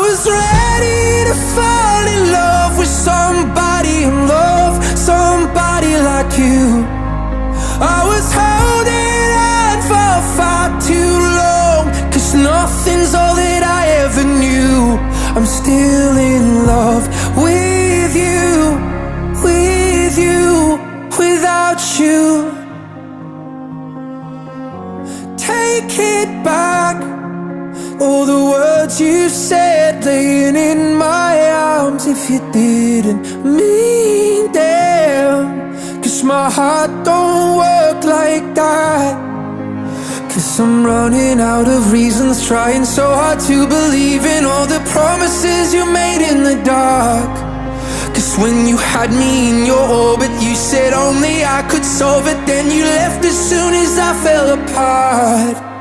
was ready to fall in love with somebody and love somebody like you. I was holding on for far too long, 'cause nothing's all that I ever knew. I'm still in love with you, without you. Take it back, all the words you said laying in my arms, if you didn't mean them. 'Cause my heart don't work like that. 'Cause I'm running out of reasons, trying so hard to believe in all the promises you made in the dark. 'Cause when you had me in your orbit, you said only I could solve it. Then you left as soon as I fell apart.